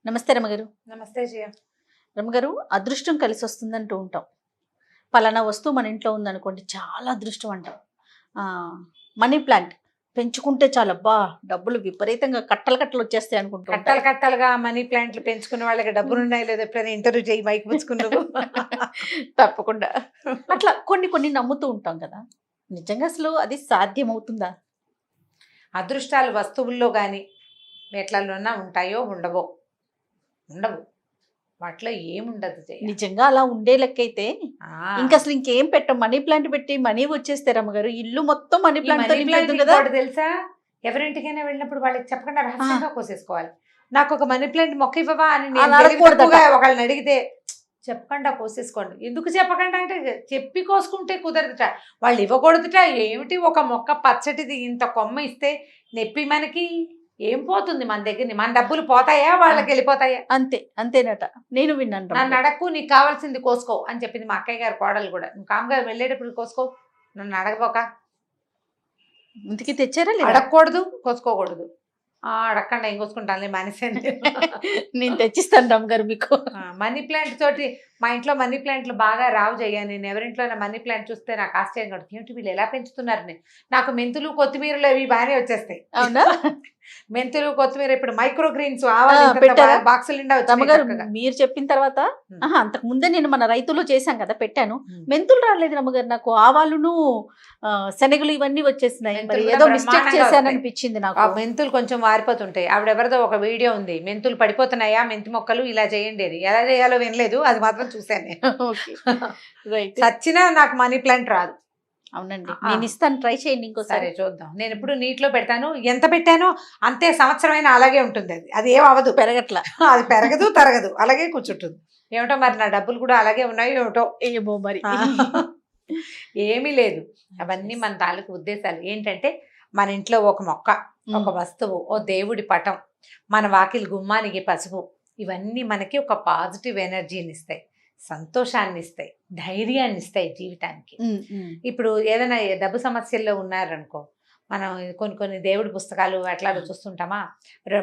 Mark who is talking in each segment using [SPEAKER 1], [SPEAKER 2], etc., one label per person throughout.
[SPEAKER 1] నమస్తే రమగారు.
[SPEAKER 2] నమస్తే జయ.
[SPEAKER 1] రమగారు, అదృష్టం కలిసి వస్తుందంటూ ఉంటాం. పలానా వస్తువు మన ఇంట్లో ఉందనుకోండి, చాలా అదృష్టం అంటాం. మనీ ప్లాంట్ పెంచుకుంటే చాలా డబ్బులు విపరీతంగా కట్టలు కట్టలు వచ్చేస్తాయి అనుకుంటా.
[SPEAKER 2] కట్టలు కట్టలుగా మనీ ప్లాంట్లు పెంచుకునే వాళ్ళకి డబ్బులు ఉన్నాయి లేదు, ఎప్పుడైనా ఇంటర్వ్యూ చేయి మైక్ పుచ్చుకున్నావు.
[SPEAKER 1] తప్పకుండా. అట్లా కొన్ని కొన్ని నమ్ముతూ ఉంటాం కదా, నిజంగా అసలు అది సాధ్యమవుతుందా?
[SPEAKER 2] అదృష్టాలు వస్తువుల్లో కానీ ఎట్లలోనా ఉంటాయో ఉండవో? ఉండవు, వాటిలో ఏముండదు జయ.
[SPEAKER 1] నిజంగా అలా ఉండే లెక్కైతే ఇంకా అసలు ఇంకేం పెట్టం, మనీ ప్లాంట్ పెట్టి మనీ వచ్చేస్తే రమ్మగారు, ఇల్లు మొత్తం మనీ ప్లాంట్ కదా.
[SPEAKER 2] తెలుసా, ఎవరింటికైనా వెళ్ళినప్పుడు వాళ్ళకి చెప్పకుండా రహస్యంగా కోసేసుకోవాలి. నాకు ఒక మనీ ప్లాంట్ మొక్క ఇవ్వవా అని ఒకళ్ళని అడిగితే చెప్పకుండా కోసేసుకోండి. ఎందుకు చెప్పకుండా అంటే చెప్పి కోసుకుంటే కుదరదుట, వాళ్ళు ఇవ్వకూడదుట. ఏమిటి ఒక మొక్క పచ్చటిది ఇంత కొమ్మ ఇస్తే నెప్పి మనకి ఏం పోతుంది మన దగ్గర? మన డబ్బులు పోతాయా, వాళ్ళకి వెళ్ళిపోతాయా?
[SPEAKER 1] అంతేనట. నేను విన్నాను.
[SPEAKER 2] నన్ను అడగకు, నీకు కావాల్సింది కోసుకో అని చెప్పింది మా అక్కయ్య గారు కోడలు కూడా. నువ్వు కామ్గా వెళ్ళేటప్పుడు కోసుకో, నన్ను అడగపోక.
[SPEAKER 1] ఇంటికి తెచ్చారా?
[SPEAKER 2] అడగకూడదు, కోసుకోకూడదు. అడగకుండా ఏం కోసుకుంటాను మనిషి.
[SPEAKER 1] నేను తెచ్చిస్తాను రమ్మగారు మీకు.
[SPEAKER 2] మనీ ప్లాంట్ తోటి మా ఇంట్లో మనీ ప్లాంట్లు బాగా రావు జయ్యా. నేను ఎవరింట్లో మనీ ప్లాంట్ చూస్తే నాకు ఆశ్చర్యం కడుతుంది. ఏమిటి వీళ్ళు ఎలా పెంచుతున్నారు? నాకు మెంతులు కొత్తిమీరలు అవి బాగానే వచ్చేస్తాయి.
[SPEAKER 1] అవునా?
[SPEAKER 2] మెంతులు కొత్తిమీర ఇప్పుడు మైక్రో గ్రీన్స్ బాక్సులు నిండా
[SPEAKER 1] వచ్చాయి. మీరు చెప్పిన తర్వాత అంతకు ముందే నేను మన రైతులు చేశాం కదా, పెట్టాను. మెంతులు రాలేదు రమ్మగారు, నాకు ఆవాలును శనగలు ఇవన్నీ వచ్చేసినాయి. ఏదో మిస్టేక్ చేశాను అనిపించింది నాకు.
[SPEAKER 2] మెంతులు కొంచెం వారిపోతుంటాయి. ఆవిడెవరిదో ఒక వీడియో ఉంది, మెంతులు పడిపోతున్నాయా మెంతి మొక్కలు ఇలా చేయండి అని. ఎలా చేయాలో వినలేదు, అది మాత్రం చూశాను నేను. చచ్చినా నాకు మనీ ప్లాంట్ రాదు.
[SPEAKER 1] అవునండి, నేను ఇస్తాను, ట్రై చేయండి ఇంకోసారి.
[SPEAKER 2] చూద్దాం. నేను ఎప్పుడు నీటిలో పెడతాను, ఎంత పెట్టానో అంతే, సంవత్సరమైనా అలాగే ఉంటుంది. అది ఏం అవ్వదు,
[SPEAKER 1] పెరగట్లా.
[SPEAKER 2] అది పెరగదు తరగదు, అలాగే కూర్చుంటుంది. ఏమిటో మరి నా డబ్బులు కూడా అలాగే ఉన్నాయి ఏమిటో.
[SPEAKER 1] ఏమో మరి.
[SPEAKER 2] ఏమీ లేదు, అవన్నీ మన తాలూకు ఉద్దేశాలు. ఏంటంటే మన ఇంట్లో ఒక మొక్క, ఒక వస్తువు, ఓ దేవుడి పటం, మన వాకిలి గుమ్మానికి పసుపు, ఇవన్నీ మనకి ఒక పాజిటివ్ ఎనర్జీని ఇస్తాయి, సంతోషాన్ని ఇస్తాయి, ధైర్యాన్ని ఇస్తాయి జీవితానికి. ఇప్పుడు ఏదైనా డబ్బు సమస్యల్లో ఉన్నారనుకో, మనం కొన్ని దేవుడి పుస్తకాలు అట్లా చూస్తుంటామా,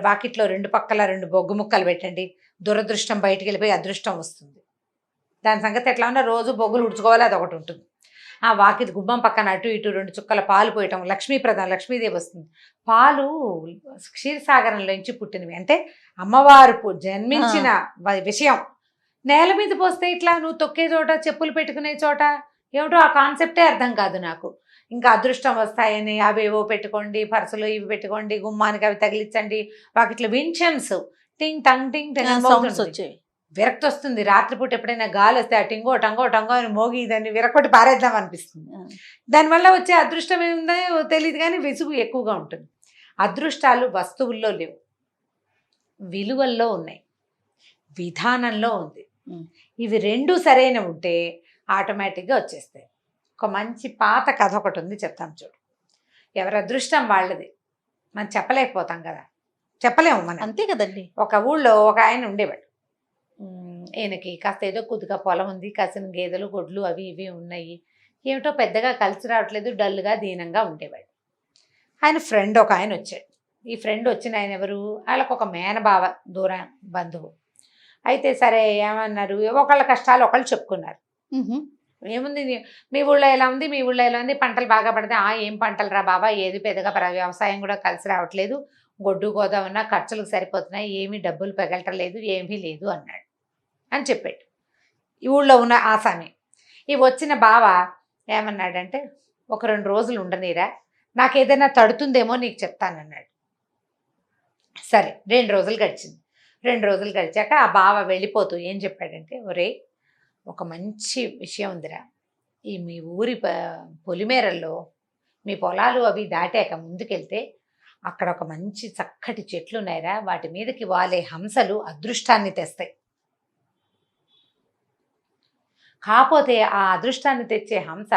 [SPEAKER 2] వాకిట్లో రెండు పక్కల రెండు బొగ్గు ముక్కలు పెట్టండి, దురదృష్టం బయటికి వెళ్ళిపోయి అదృష్టం వస్తుంది. దాని సంగతి ఎట్లా ఉన్నా రోజు బొగ్గులు ఉడుచుకోవాలి, అది ఒకటి ఉంటుంది. ఆ వాకిలి గుమ్మం పక్కన అటు ఇటు రెండు చుక్కల పాలు పోయటం, లక్ష్మీప్రదం, లక్ష్మీదేవి వస్తుంది. పాలు క్షీరసాగరంలోంచి పుట్టినవి, అంటే అమ్మవారు జన్మించిన విషయం. నేల మీద పోస్తే ఇట్లా నువ్వు తొక్కే చోట, చెప్పులు పెట్టుకునే చోట, ఏమిటో ఆ కాన్సెప్టే అర్థం కాదు నాకు. ఇంకా అదృష్టం వస్తాయని అవేవో పెట్టుకోండి, పర్సులు ఇవి పెట్టుకోండి, గుమ్మానికి అవి తగిలించండి, వాకిట్లో వించన్స్ టింగ్ టంగ్ టింగ్ టంగ్
[SPEAKER 1] వచ్చేవి.
[SPEAKER 2] విరక్తి వస్తుంది. రాత్రిపూట ఎప్పుడైనా గాలి వస్తే ఆ టింగో టంగో టంగో అని మోగి దాన్ని విరక్కొట్టి పారేద్దాం అనిపిస్తుంది. దానివల్ల వచ్చే అదృష్టం ఏముందో తెలియదు, కానీ విసుగు ఎక్కువగా ఉంటుంది. అదృష్టాలు వస్తువుల్లో లేవు, విలువల్లో ఉన్నాయి, విధానంలో ఉంది. ఇవి రెండు సరైన ఉంటే ఆటోమేటిక్గా వచ్చేస్తాయి. ఒక మంచి పాత కథ ఒకటి ఉంది, చెప్తాం చూడు. ఎవరి అదృష్టం వాళ్ళది, మనం చెప్పలేకపోతాం కదా, చెప్పలేము మనం,
[SPEAKER 1] అంతే కదండి.
[SPEAKER 2] ఒక ఊళ్ళో ఒక ఆయన ఉండేవాడు. ఈయనకి కాస్త ఏదో కొద్దిగా పొలం ఉంది, కాసిన గేదెలు గొడ్లు అవి ఇవి ఉన్నాయి. ఏమిటో పెద్దగా కలిసి రావట్లేదు, డల్గా దీనంగా ఉండేవాడు. ఆయన ఫ్రెండ్ ఒక ఆయన వచ్చాడు. ఈ ఫ్రెండ్ వచ్చిన ఆయన ఎవరు, వాళ్ళకు ఒక మేనబావ, దూర బంధువు. అయితే సరే ఏమన్నారు, ఒకళ్ళ కష్టాలు ఒకళ్ళు చెప్పుకున్నారు. ఏముంది మీ ఊళ్ళో ఎలా ఉంది, మీ ఊళ్ళో ఎలా ఉంది, పంటలు బాగా పడితే ఏం పంటలు రా బాబా, ఏది పెద్దగా వ్యవసాయం కూడా కలిసి రావట్లేదు, గొడ్డు గోదా ఉన్నా ఖర్చులకు సరిపోతున్నాయి, ఏమీ డబ్బులు పెగలటలేదు, ఏమీ లేదు అన్నాడు అని చెప్పాడు ఈ ఊళ్ళో ఉన్న ఆసామి. ఈ వచ్చిన బావ ఏమన్నాడంటే, ఒక 2 రోజులు ఉండనీరా, నాకు ఏదైనా తడుతుందేమో నీకు చెప్తానన్నాడు. సరే 2 రోజులు గడిచింది. 2 రోజులు గడిచాక ఆ బావ వెళ్ళిపోతూ ఏం చెప్పాడంటే, ఒరే ఒక మంచి విషయం ఉందిరా, ఈ మీ ఊరి పొలిమేరల్లో మీ పొలాలు అవి దాటాక ముందుకెళ్తే అక్కడ ఒక మంచి చక్కటి చెట్లు ఉన్నాయిరా, వాటి మీదకి వాలే హంసలు అదృష్టాన్ని తెస్తాయి. కాకపోతే ఆ అదృష్టాన్ని తెచ్చే హంస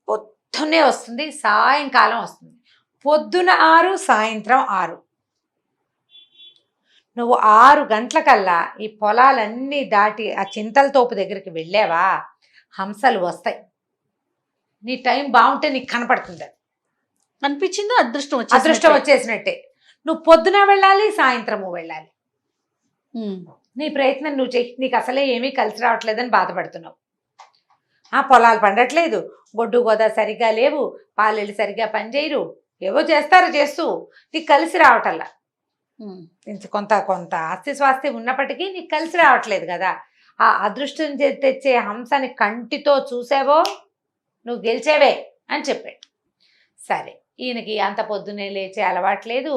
[SPEAKER 2] పొద్దున్నే వస్తుంది, సాయంకాలం వస్తుంది. పొద్దున 6, సాయంత్రం 6. నువ్వు 6 గంటలకల్లా ఈ పొలాలన్నీ దాటి ఆ చింతల తోపు దగ్గరికి వెళ్ళావా, హంసలు వస్తాయి. నీ టైం బాగుంటే నీకు కనపడుతుంది.
[SPEAKER 1] అనిపించిందో అదృష్టం
[SPEAKER 2] వచ్చేసినట్టే. నువ్వు పొద్దున వెళ్ళాలి, సాయంత్రము వెళ్ళాలి. నీ ప్రయత్నం నువ్వు చెయ్యి, నీకు అసలే ఏమీ కలిసి రావట్లేదని బాధపడుతున్నావు. పొలాలు పండట్లేదు, గొడ్డు గోదా సరిగ్గా లేవు, పాలెళ్ళు సరిగ్గా పనిచేయరు, ఏవో చేస్తూ నీకు కలిసి రావటల్లా. కొంత కొంత ఆస్తి స్వాస్తి ఉన్నప్పటికీ నీకు కలిసి రావట్లేదు కదా. ఆ అదృష్టం తెచ్చే హంసని కంటితో చూసావో నువ్వు గెలిచేవే అని చెప్పాడు. సరే, ఈయనకి అంత పొద్దున్నే లేచే అలవాటు లేదు,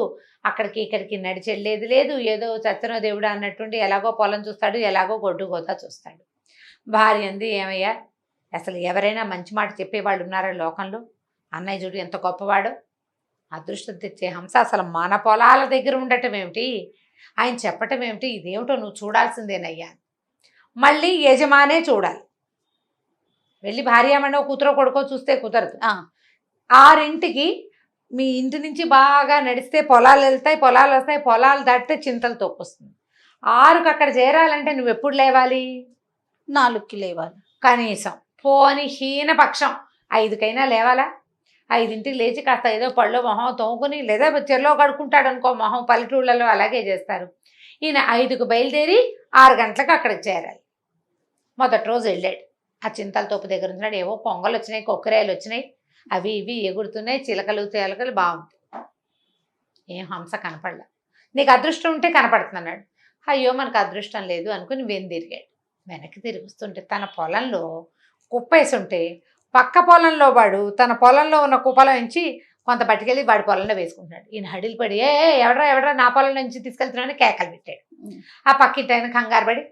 [SPEAKER 2] అక్కడికి ఇక్కడికి నడిచెళ్ళేది లేదు, ఏదో చచ్చనో దేవుడు అన్నట్టుండి ఎలాగో పొలం చూస్తాడు, ఎలాగో గొడ్డు గోతా చూస్తాడు. భార్య అంది, ఏమయ్యా అసలు ఎవరైనా మంచి మాట చెప్పేవాళ్ళు ఉన్నారా లోకంలో? అన్నయ్య చూడు ఎంత గొప్పవాడు, అదృష్టం తెచ్చే హంస అసలు మన పొలాల దగ్గర ఉండటం ఏమిటి, ఆయన చెప్పటం ఏమిటి, ఇదేమిటో నువ్వు చూడాల్సిందేనయ్యా. మళ్ళీ యజమానే చూడాలి, వెళ్ళి భార్యామణో కూతురో కొడుకో చూస్తే కుదరదు. 6ంటికి మీ ఇంటి నుంచి బాగా నడిస్తే పొలాలు వెళ్తాయి, పొలాలు వస్తాయి, పొలాలు దాటితే చింతలు తొక్కొస్తుంది. 6కి అక్కడ చేరాలంటే నువ్వు ఎప్పుడు లేవాలి?
[SPEAKER 1] 4కి లేవాలి
[SPEAKER 2] కనీసం. పోని హీనపక్షం 5కైనా లేవాలా? 5ంటికి లేచి కాస్త ఏదో పళ్ళు మొహం తోముకుని, లేదా చెరలో కడుక్కుంటాడు అనుకో మొహం, పల్లెటూళ్ళలో అలాగే చేస్తారు. ఈయన 5కు బయలుదేరి 6 గంటలకు అక్కడికి చేరాలి. మొదటి రోజు వెళ్ళాడు, ఆ చింతల తోపు దగ్గర ఉన్నాడు. ఏవో కొంగలు వచ్చినాయి, కొక్కరాయలు వచ్చినాయి, అవి ఇవి ఎగురుతున్నాయి, చిలకలు తేలకలు బాగుంది. ఏం హంస కనపడలా. నీకు అదృష్టం ఉంటే కనపడుతున్నాడు. అయ్యో మనకు అదృష్టం లేదు అనుకుని తిరిగాడు. వెనక్కి తిరిగి వస్తుంటే తన పొలంలో కుప్పేసుంటే పక్క పొలంలో వాడు తన పొలంలో ఉన్న కుప్పలో నుంచి కొంత పట్టుకెళ్ళి వాడి పొలంలో వేసుకుంటున్నాడు. ఈయన హడిలు పడి ఎవడరా నా పొలం నుంచి తీసుకెళ్తున్నాడని కేకలు పెట్టాడు. ఆ పక్కింటి ఆయన కంగారు పడి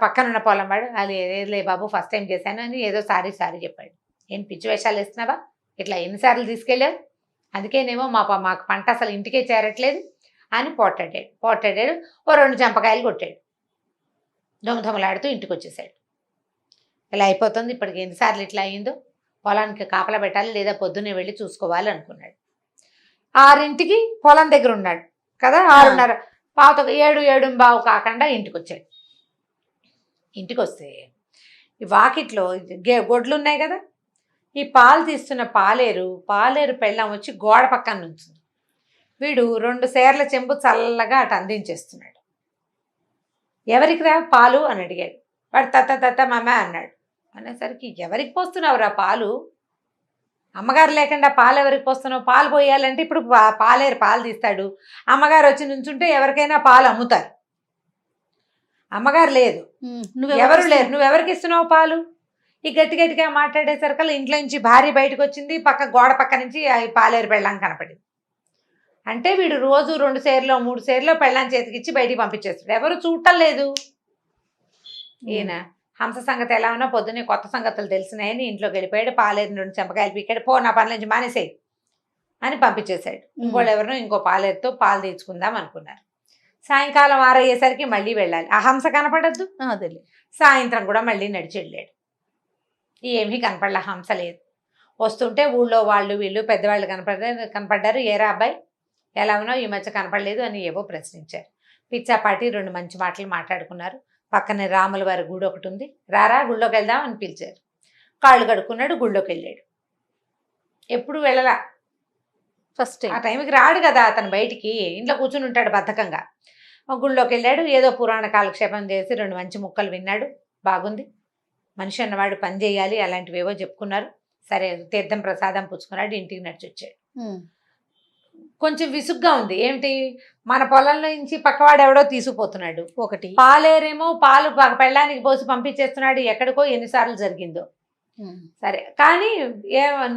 [SPEAKER 2] పక్కనున్న పొలం వాడు, అది ఏదేలే బాబు ఫస్ట్ టైం చేశాను అని ఏదో సారీ చెప్పాడు. ఏం పిచ్చి వేషాలు వేస్తున్నావా, ఇట్లా ఎన్నిసార్లు తీసుకెళ్ళావు, అందుకేనేమో మాకు పంట అసలు ఇంటికే చేరట్లేదు అని పోటాడాడు. ఓ 2 చెంపకాయలు కొట్టాడు. దొమదొమలాడుతూ ఇంటికి వచ్చేసాడు. ఇలా అయిపోతుంది, ఇప్పటికి ఎన్నిసార్లు ఇట్లా అయిందో, పొలానికి కాపలా పెట్టాలి లేదా పొద్దున్నే వెళ్ళి చూసుకోవాలి అనుకున్నాడు. 6ంటికి పొలం దగ్గర ఉన్నాడు కదా, 6:30 7:15 కాకుండా ఇంటికి వచ్చాడు. ఇంటికి వస్తే ఈ వాకిట్లో గొడ్లు ఉన్నాయి కదా, ఈ పాలు తీస్తున్న పాలేరు పెళ్ళాం వచ్చి గోడ పక్కన నుంచింది. వీడు 2 సేర్ల చెంబు చల్లగా అటు అందించేస్తున్నాడు. ఎవరికి రా పాలు అని అడిగాడు. వాడు తత్త మమ్మ అన్నాడు. అనేసరికి ఎవరికి పోస్తున్నావురా పాలు, అమ్మగారు లేకుండా పాలు ఎవరికి పోస్తున్నావు, పాలు పోయాలంటే ఇప్పుడు పాలేరు పాలు తీస్తాడు, అమ్మగారు వచ్చి నుంచుంటే ఎవరికైనా పాలు అమ్ముతారు. అమ్మగారు లేదు, ఎవరు లేరు, నువ్వెవరికి ఇస్తున్నావు పాలు? ఈ గట్టిగా మాట్లాడేసరికల్లా ఇంట్లో నుంచి భార్య బయటకు వచ్చింది, గోడ పక్క నుంచి పాలేరు పెళ్ళాం కనపడింది. అంటే వీడు రోజు 2 సేర్లో 3 సేర్లో పెళ్ళాం చేతికిచ్చి బయటికి పంపించేస్తాడు, ఎవరు చూడటం లేదు. ఈయన హంస సంగతి ఎలా ఉన్నా పొద్దున్నే కొత్త సంగతులు తెలిసినాయని ఇంట్లోకి వెళ్ళిపోయాడు. పాలేరు 2 చెంపకాయలు పీకాడు. పో నా పని నుంచి మానేసేయి అని పంపించేశాడు. ఇంకోళ్ళు ఎవరినో ఇంకో పాలేరుతో పాలు తీర్చుకుందాం అనుకున్నారు. సాయంకాలం 6 అయ్యేసరికి మళ్ళీ వెళ్ళాలి. ఆ హంస కనపడద్దు. సాయంత్రం కూడా మళ్ళీ నడిచి వెళ్ళాడు. ఏమీ కనపడలే, హంస లేదు. వస్తుంటే ఊళ్ళో వాళ్ళు వీళ్ళు పెద్దవాళ్ళు కనపడ్డారు. ఏరా అబ్బాయి ఎలా ఉన్నావు, ఈ మధ్య కనపడలేదు అని ఏవో ప్రశ్నించారు. పిచ్చాపాటి 2 మంచి మాటలు మాట్లాడుకున్నారు. పక్కనే రాముల వారి గుడి ఒకటి ఉంది, రారా గుళ్ళోకి వెళ్దాం అని పిలిచారు. కాళ్ళు కడుక్కున్నాడు, గుళ్ళోకి వెళ్ళాడు. ఎప్పుడు వెళ్ళలా, ఫస్ట్ ఆ టైంకి రాడు కదా అతను, బయటికి ఇంట్లో కూర్చుని ఉంటాడు బద్ధకంగా. గుళ్ళోకి వెళ్ళాడు, ఏదో పురాణ కాలక్షేపం చేసి 2 మంచి ముక్కలు విన్నాడు. బాగుంది, మనిషి అన్నవాడు పని చేయాలి, అలాంటివేవో చెప్పుకున్నారు. సరే తీర్థం ప్రసాదం పుచ్చుకున్నాడు, ఇంటికి నడిచి వచ్చాడు. కొంచెం విసుగ్గా ఉంది. ఏమిటి, మన పొలంలో నుంచి పక్కవాడు ఎవడో తీసుకుపోతున్నాడు, ఒకటి పాలేరేమో పాలు పెళ్ళానికి పోసి పంపించేస్తున్నాడు, ఎక్కడికో ఎన్నిసార్లు జరిగిందో. సరే కానీ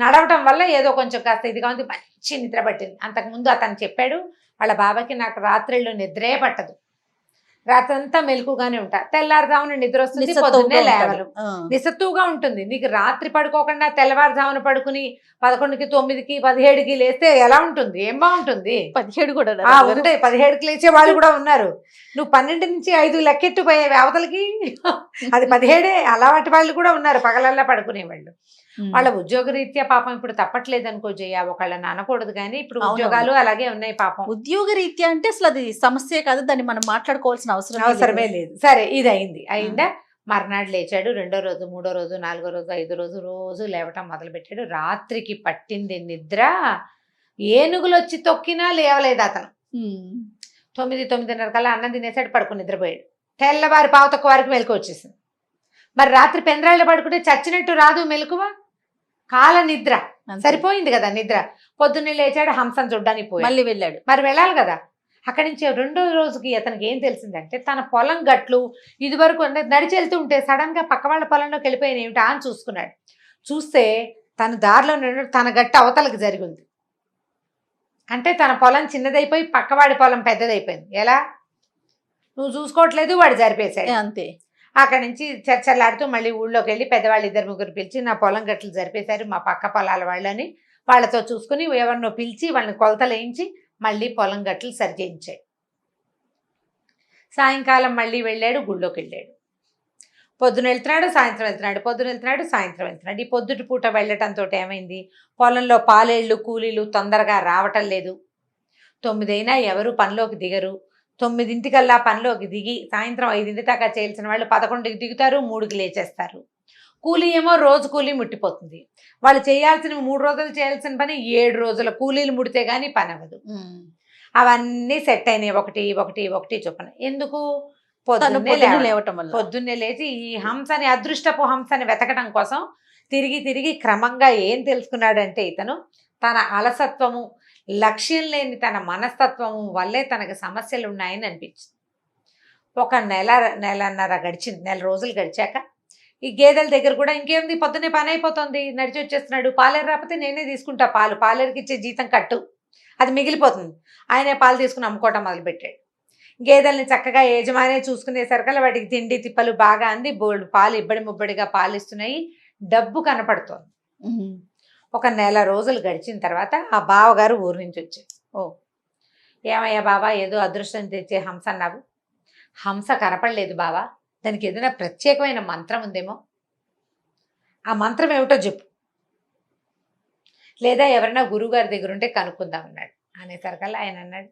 [SPEAKER 2] నడవటం వల్ల ఏదో కొంచెం కాస్త ఇదిగా ఉంది, మంచి నిద్ర పట్టింది. అంతకుముందు అతను చెప్పాడు వాళ్ళ బాబాకి, నాకు రాత్రిళ్ళు నిద్రే పట్టదు, రాత్రంతా మెలకుగానే ఉంటా, తెల్లారుజామున నిద్ర వస్తుంది, పొద్దున్నే లేవలు, నిస్సత్తుగా ఉంటుంది. నీకు రాత్రి పడుకోకుండా తెల్లవారుజామున పడుకుని 11కి 9కి 17కి లేస్తే ఎలా ఉంటుంది, ఏం బాగుంటుంది. 17 కూడా ఉంటాయి, 17కి లేచే వాళ్ళు కూడా ఉన్నారు. నువ్వు 12 నుంచి 5 లెక్కెట్టిపోయే అవతలకి అది 17 అలాంటి వాళ్ళు కూడా ఉన్నారు, పగలల్లా పడుకునే వాళ్ళు. వాళ్ళ ఉద్యోగరీత్యా పాపం ఇప్పుడు తప్పట్లేదు అనుకో జయ, ఒకళ్ళని అనకూడదు కానీ ఇప్పుడు ఉద్యోగాలు అలాగే ఉన్నాయి పాపం.
[SPEAKER 1] ఉద్యోగరీత్యా అంటే అసలు అది సమస్యే కాదు, దాన్ని మనం మాట్లాడుకోవాల్సిన
[SPEAKER 2] అవసరమే లేదు. సరే ఇది అయిందా. మర్నాడు లేచాడు. 2వ రోజు 3వ రోజు 4వ రోజు 5వ రోజు రోజు లేవటం మొదలుపెట్టాడు. రాత్రికి పట్టింది నిద్ర, ఏనుగులు వచ్చి తొక్కినా లేవలేదు అతను. 9:30 కల్లా అన్నం తినేసాడు, పడుకుని నిద్రపోయాడు. తెల్లవారి పావుతొక్క వారికి మెలకు వచ్చేసింది. మరి రాత్రి పెందరాళ్ళు పడుకుంటే చచ్చినట్టు రాదు మెలకువ, కాల నిద్ర
[SPEAKER 1] అంతే.
[SPEAKER 2] సరిపోయింది కదా నిద్ర. పొద్దున్నే లేచాడు, హంసను చూడ్డానికి పోయాడు.
[SPEAKER 1] మళ్ళీ వెళ్ళాడు.
[SPEAKER 2] మరి వెళ్ళాలి కదా. అక్కడి నుంచి రెండో రోజుకి అతనికి ఏం తెలిసిందంటే తన పొలం గట్లు ఇదివరకు నడిచి వెళ్తూ ఉంటే సడన్ గా పక్క వాళ్ళ పొలంలోకి వెళ్ళిపోయిన ఏమిటా అని చూసుకున్నాడు. చూస్తే తన దారిలో తన గట్టు అవతలకి జరిగింది. అంటే తన పొలం చిన్నదైపోయి పక్కవాడి పొలం పెద్దదైపోయింది. ఎలా? నువ్వు చూసుకోవట్లేదు, వాడు జరిపేశాడు.
[SPEAKER 1] అంతే.
[SPEAKER 2] అక్కడి నుంచి చర్చలాడుతూ మళ్ళీ ఊళ్ళోకి వెళ్ళి పెద్దవాళ్ళు 2-3 పిలిచి నా పొలం గట్లు జరిపేశారు మా పక్క పొలాల వాళ్ళని, వాళ్ళతో చూసుకుని ఎవరినో పిలిచి వాళ్ళని కొలతలు వేయించి మళ్ళీ పొలం గట్లు సరి చేయించాడు. సాయంకాలం మళ్ళీ వెళ్ళాడు, గుళ్ళోకి వెళ్ళాడు. పొద్దున వెళ్తున్నాడు, సాయంత్రం వెళ్తున్నాడు, పొద్దున వెళ్తున్నాడు, సాయంత్రం వెళ్తున్నాడు. ఈ పొద్దుటి పూట వెళ్ళటంతో ఏమైంది, పొలంలో పాలేళ్ళు కూలీలు తొందరగా రావటం లేదు. 9 అయినా ఎవరు పనిలోకి దిగరు. 9 పనిలోకి దిగి సాయంత్రం 5 దాకా చేయాల్సిన వాళ్ళు 11కి దిగుతారు, 3కి లేచేస్తారు. కూలీ ఏమో రోజు కూలీ ముట్టిపోతుంది. వాళ్ళు చేయాల్సిన 3 రోజులు చేయాల్సిన పని 7 రోజుల కూలీలు ముడితే గానీ పని అవ్వదు. అవన్నీ సెట్ అయినాయి, ఒకటి చొప్పున. ఎందుకు? పొద్దున్నే లేచి ఈ హంసని, అదృష్టపు హంసని వెతకడం కోసం తిరిగి క్రమంగా ఏం తెలుసుకున్నాడంటే ఇతను తన అలసత్వము, లక్ష్యం లేని తన మనస్తత్వము వల్లే తనకు సమస్యలు ఉన్నాయని అనిపించింది. ఒక నెలన్నర గడిచింది. 1 నెల రోజులు గడిచాక ఈ గేదెల దగ్గర కూడా ఇంకేముంది, పొద్దున్నే పని అయిపోతుంది, నడిచి వచ్చేస్తున్నాడు. పాలేరు రాకపోతే నేనే తీసుకుంటా పాలు, పాలేరుకి ఇచ్చే జీతం కట్టు, అది మిగిలిపోతుంది. ఆయనే పాలు తీసుకుని అమ్ముకోవటం మొదలుపెట్టాడు. గేదెల్ని చక్కగా యజమానే చూసుకునేసరికల్లా వాటికి తిండి తిప్పలు బాగా అంది, బోల్డ్ పాలు ఇబ్బడి ముబ్బడిగా పాలు ఇస్తున్నాయి, డబ్బు కనపడుతోంది. ఒక 1 నెల రోజులు గడిచిన తర్వాత ఆ బావగారు ఊరు నుంచి వచ్చారు. ఏమయ్యా బాబా, ఏదో అదృష్టం తెచ్చే హంస అన్నావు, హంస కనపడలేదు బావా, దానికి ఏదైనా ప్రత్యేకమైన మంత్రం ఉందేమో, ఆ మంత్రం ఏమిటో చెప్పు, లేదా ఎవరైనా గురువుగారి దగ్గర ఉంటే కనుక్కుందాం అన్నాడు. అనేసరికల్లా ఆయన అన్నాడు,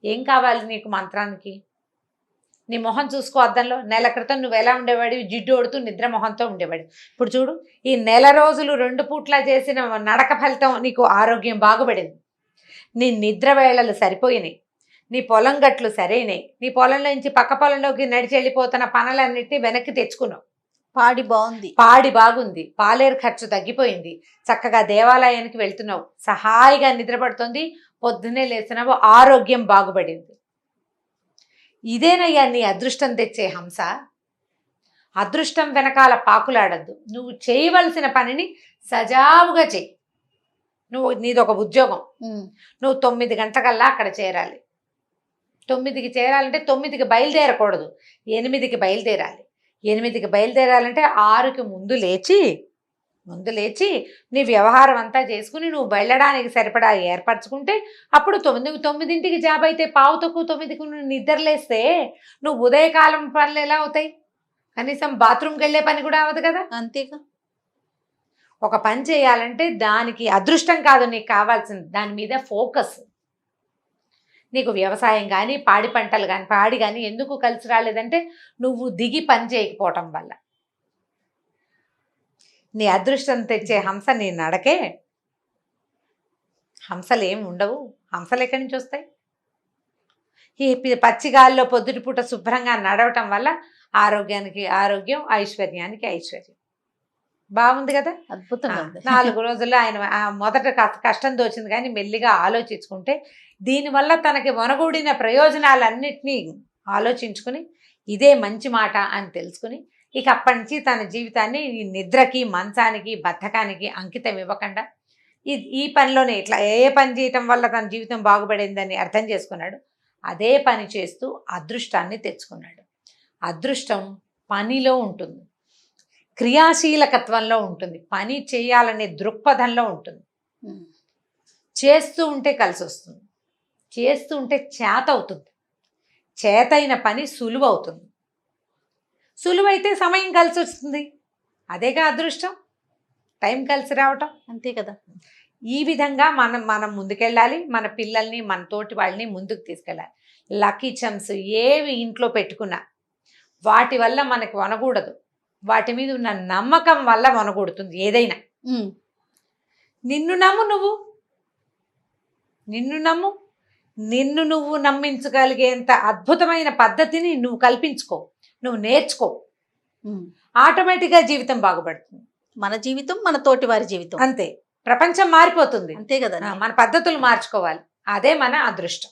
[SPEAKER 2] ఏం కావాలి నీకు మంత్రానికి? నీ మొహం చూసుకో అద్దంలో. 1 నెల క్రితం నువ్వు ఎలా ఉండేవాడు, జిడ్డు ఓడుతూ నిద్ర మొహంతో ఉండేవాడు. ఇప్పుడు చూడు, ఈ 1 నెల రోజులు 2 పూట్ల చేసిన నడక ఫలితం నీకు ఆరోగ్యం బాగుపడింది, నీ నిద్ర వేళలు సరిపోయినాయి, నీ పొలం గట్లు సరైనవి, నీ పొలంలో నుంచి పక్క పొలంలోకి నడిచి వెళ్ళిపోతున్న పనులన్నిటినీ వెనక్కి తెచ్చుకున్నావు, పాడి బాగుంది, పాలేరు ఖర్చు తగ్గిపోయింది, చక్కగా దేవాలయానికి వెళ్తున్నావు, సహాయిగా నిద్రపడుతుంది, పొద్దున్నే లేస్తున్నావు, ఆరోగ్యం బాగుపడింది. ఇదేనయ్యా నీ అదృష్టం తెచ్చే హంస. అదృష్టం వెనకాల పాకులాడద్దు, నువ్వు చేయవలసిన పనిని సజావుగా చెయ్యి. నీదొక ఉద్యోగం, నువ్వు 9 గంటలకల్లా అక్కడ చేరాలి. 9కి చేరాలంటే 9కి బయలుదేరకూడదు, 8కి బయలుదేరాలి. 8కి బయలుదేరాలంటే 6కి ముందు లేచి నీ వ్యవహారం అంతా చేసుకుని నువ్వు వెళ్ళడానికి సరిపడా ఏర్పరచుకుంటే అప్పుడు 9కి జాబ్ అయితే 8:45 నువ్వు నిద్రలేస్తే నువ్వు ఉదయకాలం పనులు ఎలా అవుతాయి? కనీసం బాత్రూమ్కి వెళ్ళే పని కూడా అవ్వదు కదా.
[SPEAKER 1] అంతేగా.
[SPEAKER 2] ఒక పని చేయాలంటే దానికి అదృష్టం కాదు నీకు కావాల్సింది, దాని మీద ఫోకస్. నీకు వ్యవసాయం కానీ పాడి పంటలు కానీ పాడి కానీ ఎందుకు కలిసి రాలేదంటే నువ్వు దిగి పని చేయకపోవటం వల్ల. నీ అదృష్టం తెచ్చే హంస నీ నడకే. హంసలు ఏమి ఉండవు, హంసలు ఎక్కడి నుంచి వస్తాయి? ఈ పచ్చిగాల్లో పొద్దుటిపూట శుభ్రంగా నడవటం వల్ల ఆరోగ్యానికి ఆరోగ్యం, ఐశ్వర్యానికి ఐశ్వర్యం. బాగుంది కదా,
[SPEAKER 1] అద్భుతంగా.
[SPEAKER 2] 4 రోజుల్లో ఆయన మొదట కష్టం తోచింది కానీ మెల్లిగా ఆలోచించుకుంటే దీనివల్ల తనకి వనగూడిన ప్రయోజనాలన్నిటినీ ఆలోచించుకుని ఇదే మంచి మాట అని తెలుసుకుని ఇక అప్పటి నుంచి తన జీవితాన్ని ఈ నిద్రకి, మంచానికి, బద్ధకానికి అంకితం ఇవ్వకుండా ఈ పనిలోనే ఇట్లా ఏ పని చేయటం వల్ల తన జీవితం బాగుపడిందని అర్థం చేసుకున్నాడు. అదే పని చేస్తూ అదృష్టాన్ని తెచ్చుకున్నాడు. అదృష్టం పనిలో ఉంటుంది, క్రియాశీలకత్వంలో ఉంటుంది, పని చేయాలనే దృక్పథంలో ఉంటుంది. చేస్తూ ఉంటే కలిసి వస్తుంది, చేస్తూ ఉంటే చేత అవుతుంది, చేతైన పని సులువు అవుతుంది, సులువైతే సమయం కలిసి వస్తుంది. అదేగా అదృష్టం, టైం కలిసి రావటం.
[SPEAKER 1] అంతే కదా.
[SPEAKER 2] ఈ విధంగా మనం ముందుకెళ్ళాలి, మన పిల్లల్ని మన తోటి వాళ్ళని ముందుకు తీసుకెళ్ళాలి. లక్కీ చమ్స్ ఏవి ఇంట్లో పెట్టుకున్నా వాటి వల్ల మనకి వనకూడదు, వాటి మీద ఉన్న నమ్మకం వల్ల వనకూడుతుంది ఏదైనా. నిన్ను నమ్ము, నిన్ను నమ్ము, నిన్ను నువ్వు నమ్మించగలిగేంత అద్భుతమైన పద్ధతిని నువ్వు కల్పించుకో, నువ్వు నేర్చుకో,
[SPEAKER 1] ఉమ్.
[SPEAKER 2] ఆటోమేటిక్గా జీవితం బాగుపడుతుంది.
[SPEAKER 1] మన జీవితం మన తోటి వారి జీవితం
[SPEAKER 2] అంతే, ప్రపంచం మారిపోతుంది.
[SPEAKER 1] అంతే కదా.
[SPEAKER 2] మన పద్ధతులు మార్చుకోవాలి, అదే మన అదృష్టం.